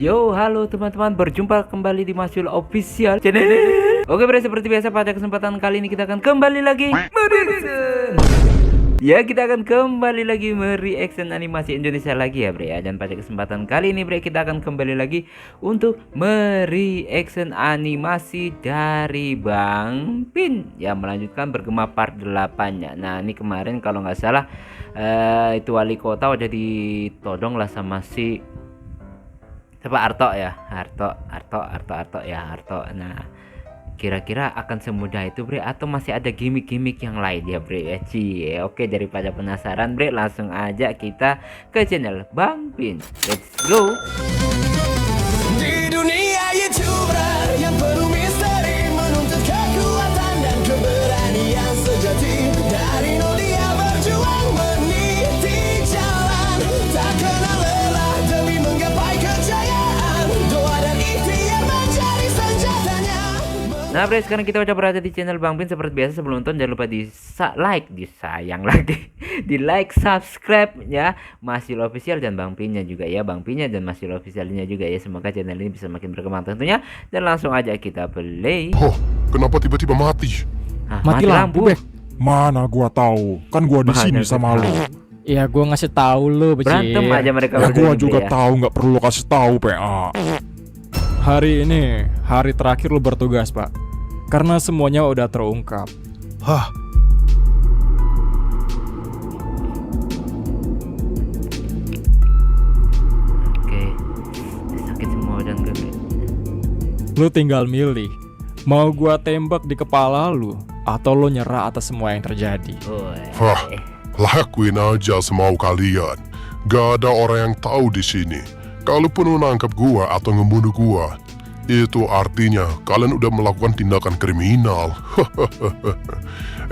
Yo, halo teman-teman, berjumpa kembali di Masyul Official Channel. Oke bre, seperti biasa pada kesempatan kali ini kita akan kembali lagi mereaction. Ya, kita akan kembali lagi mereaction animasi Indonesia lagi ya bre ya. Dan pada kesempatan kali ini bre, kita akan kembali lagi untuk mereaction animasi dari Bang Pin yang melanjutkan bergema part 8-nya. Nah, ini kemarin kalau nggak salah itu wali kota udah ditodong lah sama si siapa, Arto ya, Arto ya, Arto. Nah, kira-kira akan semudah itu bre atau masih ada gimmick-gimmick yang lain ya bre ya. Cie. Oke, daripada penasaran bre, langsung aja kita ke channel Bang Pin. Let's go. Di dunia YouTuber yang penuh misteri, menuntut kekuatan dan keberanian sejati. Dari nol dia berjuang meniti jalan, tak kenal lelah demi menggapai kejayaan. Doa dan ikhtiar menjadi senjatanya. Nah bre, sekarang kita udah berada di channel Bang Pin. Seperti biasa sebelum nonton jangan lupa di like, disayang lagi, di like, subscribe ya, Masyul Official dan Bang Pinnya juga ya, Bang Pinnya dan Masyul Officialnya juga ya. Semoga channel ini bisa makin berkembang tentunya. Dan langsung aja kita play. Oh, kenapa tiba-tiba mati? Mati lampu. Mana gua tahu, kan gua di sini sama lu. Ya gua ngasih tahu lu Berantem aja mereka Ya berdua gua nih, juga bre, ya. tahu, nggak perlu kasih tahu PA. Hari ini hari terakhir lu bertugas, Pak. Karena semuanya udah terungkap. Hah? Oke, sakit semua dan gue bre. Lu tinggal milih, mau gua tembak di kepala lu atau lu nyerah atas semua yang terjadi. Hah? Lakuin aja semau kalian. Gak ada orang yang tahu di sini. Kalaupun menangkap gua atau ngebunuh gua, itu artinya kalian udah melakukan tindakan kriminal.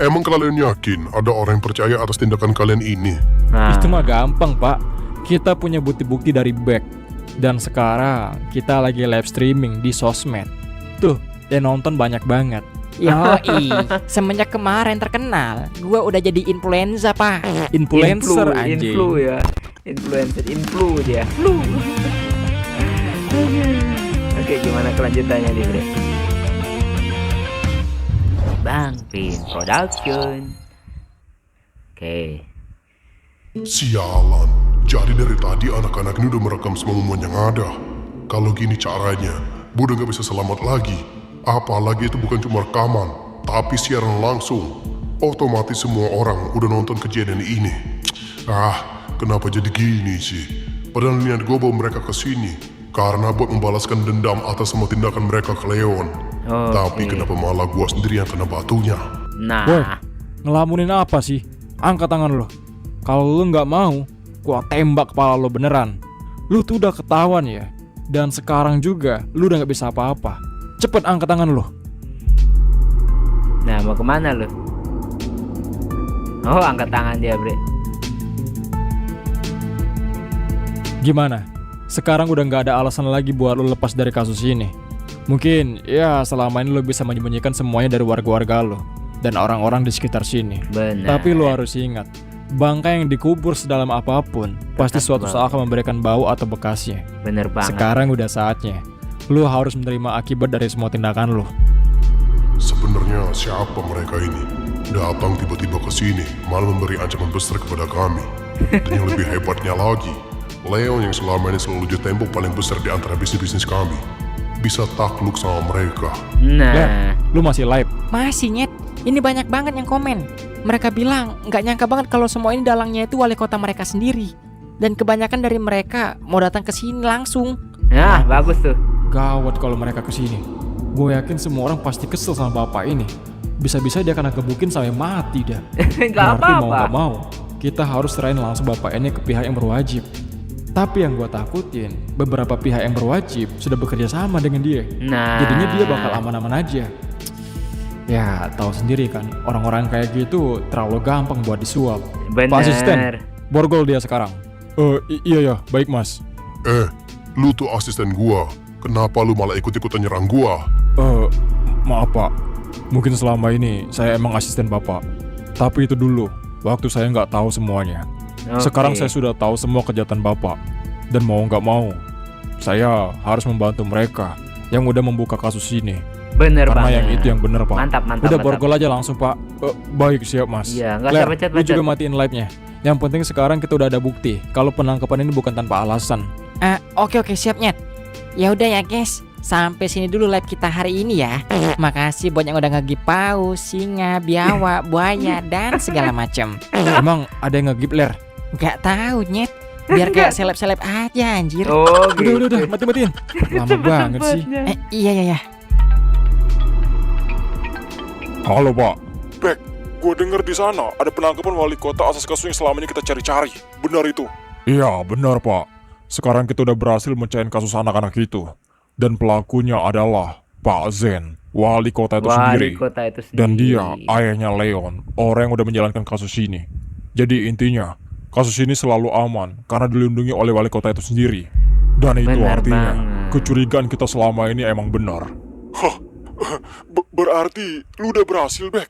Emang kalian yakin ada orang yang percaya atas tindakan kalian ini? Nah, Itu mah gampang, Pak. Kita punya bukti-bukti dari back. Dan sekarang kita lagi live streaming di sosmed. Tuh, yang nonton banyak banget. Yoi, semenjak kemarin terkenal, gua udah jadi influencer, Pak. Influencer anjing. influ ya, influ dia. Oke, gimana kelanjutannya nih bre? Bang Pin Production. Oke. Sialan. Jadi dari tadi anak-anak ini udah merekam semua momen yang ada. Kalau gini caranya, gue udah gak bisa selamat lagi. Apalagi itu bukan cuma rekaman, tapi siaran langsung. Otomatis semua orang udah nonton kejadian ini. Kenapa jadi gini sih? Padahal niat gue bawa mereka ke sini karena buat membalaskan dendam atas semua tindakan mereka ke Leon. Tapi kenapa malah gue sendiri yang kena batunya? Woi, Nah, ngelamunin apa sih? Angkat tangan lo. Kalau lu nggak mau, gua tembak kepala lo beneran. Lu tuh udah ketahuan ya. Dan sekarang juga lu udah nggak bisa apa-apa. Cepet angkat tangan lo. mau kemana lu? Oh, angkat tangan dia bre. Gimana? Sekarang udah nggak ada alasan lagi buat lu lepas dari kasus ini. Mungkin ya selama ini lu bisa menyembunyikan semuanya dari warga-warga lo dan orang-orang di sekitar sini. Benar. Tapi lu harus ingat, bangkai yang dikubur sedalam apapun pasti suatu bau. saat akan memberikan bau atau bekasnya. Bener banget. Sekarang udah saatnya. Lu harus menerima akibat dari semua tindakan lu. Sebenarnya siapa mereka ini? Datang tiba-tiba ke sini, malah memberi ancaman besar kepada kami. Dan yang lebih hebatnya lagi, Leon yang selama ini selalu jadi tembok paling besar di antara bisnis-bisnis kami, bisa takluk sama mereka. Nah, Lu masih live. Masih nyet, ini banyak banget yang komen. Mereka bilang nggak nyangka banget kalau semua ini dalangnya itu wali kota mereka sendiri. Dan kebanyakan dari mereka mau datang ke sini langsung. nah bagus tuh. Gawat kalau mereka kesini. Gue yakin semua orang pasti kesel sama bapak ini. Bisa-bisa dia kena gebukin sampai mati dah. Gak Berarti mau apa-apa. gak mau, kita harus serahin langsung bapak ini ke pihak yang berwajib. Tapi yang gue takutin, beberapa pihak yang berwajib sudah bekerja sama dengan dia. Nah, Jadinya dia bakal aman-aman aja. Ya, tahu sendiri kan, orang-orang kayak gitu terlalu gampang buat disuap. bener. Pak Asisten, borgol dia sekarang. Iya ya, baik mas. Lu tuh asisten gua. Kenapa lu malah ikut-ikutan nyerang gua? Maaf pak, mungkin selama ini saya emang asisten bapak. Tapi itu dulu, waktu saya nggak tahu semuanya. Oke. Sekarang saya sudah tahu semua kejahatan bapak. Dan mau nggak mau, saya harus membantu mereka yang udah membuka kasus ini. Bener Karena banget. yang itu yang bener, Pak. Mantap. Udah borgol aja langsung, Pak. Baik, siap, Mas. Iya, nggak Claire, usah bacot-bacot. lu juga matiin live-nya. Yang penting sekarang kita udah ada bukti kalau penangkapan ini bukan tanpa alasan. Oke siap Nyet. Ya udah ya guys, sampai sini dulu live kita hari ini ya. Makasih buat yang udah nge-give paus, singa, biawak, buaya dan segala macam. Emang ada yang nge-give, Ler? Gak tahu Nyet. Biar kayak seleb-seleb aja anjir. Oh, gitu. Udah, matiin. Lama banget sih. Iya. Halo, Pak. Bek, gue denger di sana ada penangkapan wali kota atas kasus yang selama ini kita cari-cari. Benar itu? Iya, benar, Pak. Sekarang kita udah berhasil mencairkan kasus anak-anak itu. Dan pelakunya adalah Pak Zen, wali kota itu sendiri. Kota itu sendiri. Dan dia ayahnya Leon, orang yang udah menjalankan kasus ini. Jadi intinya, kasus ini selalu aman karena dilindungi oleh wali kota itu sendiri. Dan itu Benar artinya, banget. kecurigaan kita selama ini emang benar. Berarti lu udah berhasil, Bek?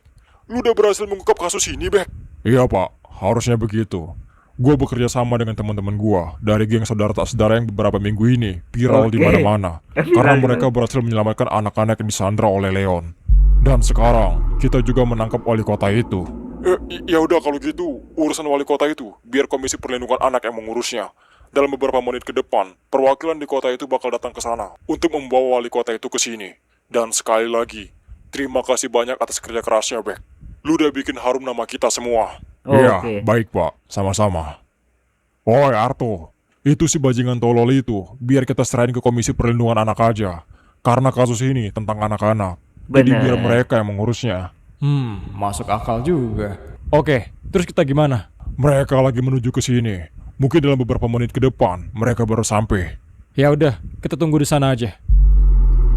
Lu udah berhasil mengungkap kasus ini, Bek? Iya, Pak, harusnya begitu. Gue bekerja sama dengan teman-teman gue dari geng saudara tak saudara yang beberapa minggu ini viral di mana-mana karena mereka berhasil menyelamatkan anak-anak yang disandra oleh Leon. Dan sekarang kita juga menangkap wali kota itu. Ya udah kalau gitu, urusan wali kota itu biar Komisi Perlindungan Anak yang mengurusnya. Dalam beberapa menit ke depan, perwakilan di kota itu bakal datang ke sana untuk membawa wali kota itu ke sini. Dan sekali lagi, terima kasih banyak atas kerja kerasnya, Bek. Lu udah bikin harum nama kita semua. Iya, Oke. baik, Pak, sama-sama. Woi Arto, itu si bajingan tolol itu biar kita serahin ke Komisi Perlindungan Anak aja. Karena kasus ini tentang anak-anak. Jadi Bener. biar mereka yang mengurusnya. Masuk akal juga. Oke, terus kita gimana? Mereka lagi menuju ke sini. Mungkin dalam beberapa menit ke depan mereka baru sampai. Ya udah, kita tunggu di sana aja.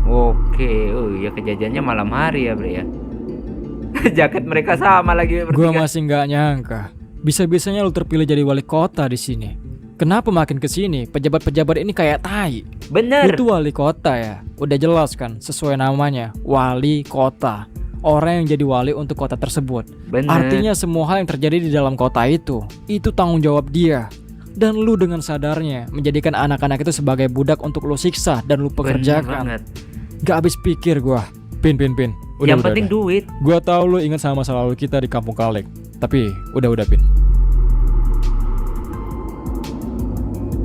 Oke. Oh ya, kejadiannya malam hari ya, Bre ya. Jaket mereka sama lagi Gua bertiga. masih nggak nyangka. Bisa-bisanya lu terpilih jadi wali kota di sini. Kenapa makin ke sini pejabat-pejabat ini kayak tai? Bener. Itu wali kota ya. Udah jelas kan sesuai namanya, wali kota. Orang yang jadi wali untuk kota tersebut. Bener. Artinya semua hal yang terjadi di dalam kota itu tanggung jawab dia. Dan lu dengan sadarnya menjadikan anak-anak itu sebagai budak untuk lu siksa dan lu Bener pekerjakan. banget. Gak habis pikir gua. Pin. Yang penting duit. Gua tahu lu ingat sama masa lalu kita di Kampung Kalek. Tapi udah Pin.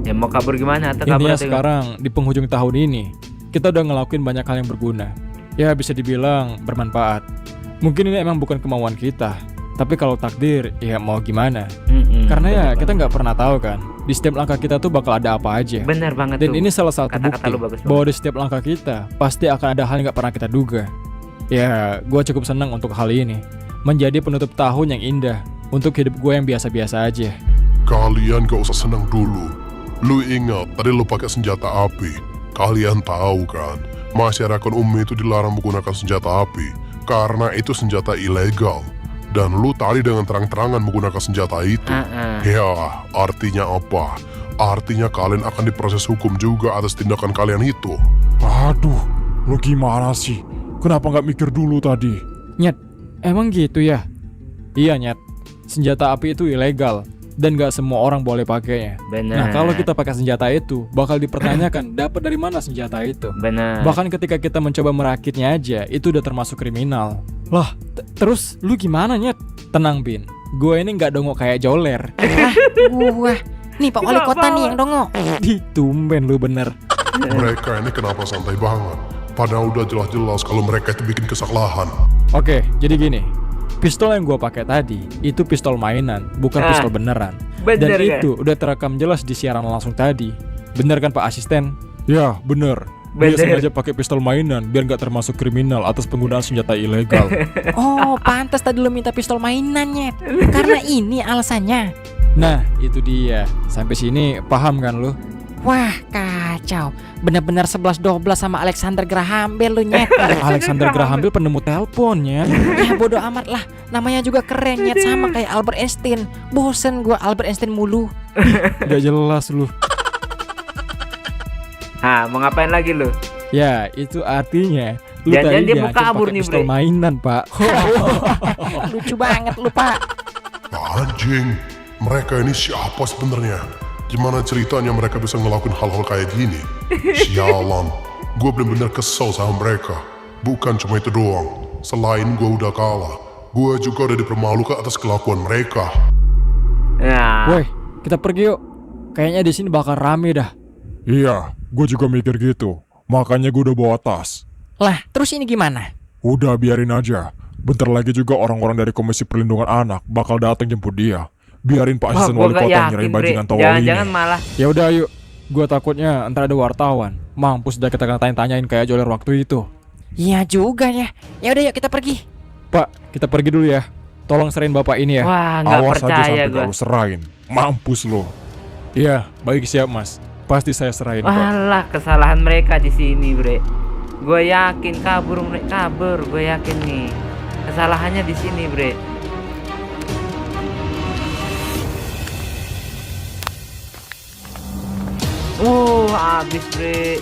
Ya mau kabur gimana? Atau kabur Intinya atau sekarang di penghujung tahun ini kita udah ngelakuin banyak hal yang berguna. Ya bisa dibilang bermanfaat. Mungkin ini emang bukan kemauan kita, tapi kalau takdir ya mau gimana. Karena ya kita nggak pernah tahu kan di setiap langkah kita tuh bakal ada apa aja. Bener banget Dan tuh. ini salah satu Kata-kata bukti lu bagus banget. bahwa di setiap langkah kita pasti akan ada hal yang nggak pernah kita duga. Ya gue cukup senang untuk hal ini menjadi penutup tahun yang indah untuk hidup gue yang biasa-biasa aja. Kalian gak usah senang dulu. Lu ingat tadi lu pakai senjata api. Kalian tahu kan, masyarakat umum itu dilarang menggunakan senjata api karena itu senjata ilegal. Dan lu tadi dengan terang-terangan menggunakan senjata itu. Ya, artinya apa? Artinya kalian akan diproses hukum juga atas tindakan kalian itu. Aduh, lu gimana sih? Kenapa nggak mikir dulu tadi? Nyet, emang gitu ya? Iya Nyet, senjata api itu ilegal dan nggak semua orang boleh pakainya. Bener. Nah kalau kita pakai senjata itu, bakal dipertanyakan dapat dari mana senjata itu. Bener. Bahkan ketika kita mencoba merakitnya aja, itu udah termasuk kriminal. Lah, terus lu gimana Nyet? Tenang Bin, gue ini nggak dongok kayak Joler. Wah, nih Pak Wali Kota nih yang dongo. Tumben lu bener. Mereka ini kenapa santai banget? Padahal udah jelas-jelas kalau mereka itu bikin kesalahan. Oke, jadi gini. Pistol yang gua pakai tadi itu pistol mainan, bukan pistol beneran. Bener Dan kan? itu udah terekam jelas di siaran langsung tadi. Bener kan Pak Asisten? Ya, bener. Dia Bener. sengaja pakai pistol mainan biar nggak termasuk kriminal atas penggunaan senjata ilegal. Oh, pantas tadi lu minta pistol mainan Nyet. Karena ini alasannya. Nah, itu dia. Sampai sini paham kan lu? Wah, kacau. Bener-bener 11-12 sama Alexander Graham Bell lu Nyet. Alexander Graham Bell penemu teleponnya. Ya bodo amat lah. Namanya juga keren Nyet, sama kayak Albert Einstein. Bosen gua Albert Einstein mulu. Gak jelas lu. Ah, mau ngapain lagi lu? Ya, itu artinya lu Jangan-jangan tadi dia mau diancam kabur pakai nih, pistol Bre. mainan, Pak. Lucu banget lu Pak. Anjing, mereka ini siapa sebenarnya? Gimana ceritanya mereka bisa ngelakuin hal-hal kayak gini? Sialan, gue bener-bener kesel sama mereka. Bukan cuma itu doang. Selain gue udah kalah, gue juga udah dipermalukan atas kelakuan mereka. Nah, Woi, kita pergi yuk. Kayaknya di sini bakal rame dah. Iya, gue juga mikir gitu. Makanya gue udah bawa tas. Lah, terus ini gimana? Udah biarin aja. Bentar lagi juga orang-orang dari Komisi Perlindungan Anak bakal datang jemput dia. Biarin Pak wah, Asisten gue Wali gak Kota yakin, nyerahin Bre. bajingan tolol ini. Jangan-jangan malah. Ya udah yuk. Gua takutnya ntar ada wartawan. Mampus dah kita tanya-tanyain kayak Joler waktu itu. Iya juga ya. Ya udah yuk kita pergi. Pak, kita pergi dulu ya. Tolong serahin bapak ini ya. Wah, nggak Awas aja percaya sampai gue. gak lu serahin. Mampus lo. Iya, baik siap mas. Pasti saya serahin kok. Walah, kesalahan mereka di sini, Bre. Gue yakin kabur mereka kabur. Gue yakin nih. Kesalahannya di sini, Bre. Habis, Bre.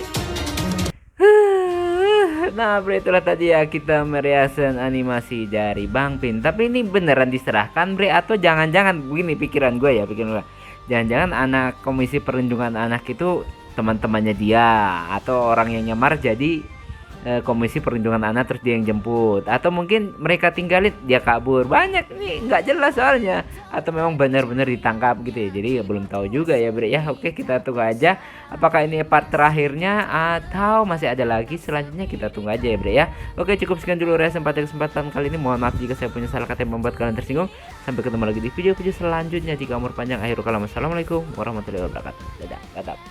Nah, Bre, itulah tadi ya kita mereaction animasi dari Bang Pin. Tapi ini beneran diserahkan, Bre, atau jangan-jangan begini pikiran gue ya, pikiran gue. Jangan-jangan anak Komisi Perlindungan Anak itu teman-temannya dia atau orang yang nyamar jadi Komisi Perlindungan Anak terus dia yang jemput, atau mungkin mereka tinggalin dia kabur. Banyak ini nggak jelas soalnya, atau memang benar-benar ditangkap gitu ya. Jadi ya belum tahu juga ya, Bre ya. Oke, kita tunggu aja apakah ini part terakhirnya atau masih ada lagi selanjutnya, kita tunggu aja ya, Bre ya. Oke, cukup sekian dulu reaction pada kesempatan kali ini. Mohon maaf jika saya punya salah kata yang membuat kalian tersinggung. Sampai ketemu lagi di video-video selanjutnya. Jika umur panjang, akhirul kalam. Assalamualaikum warahmatullahi wabarakatuh. Dadah, tetap,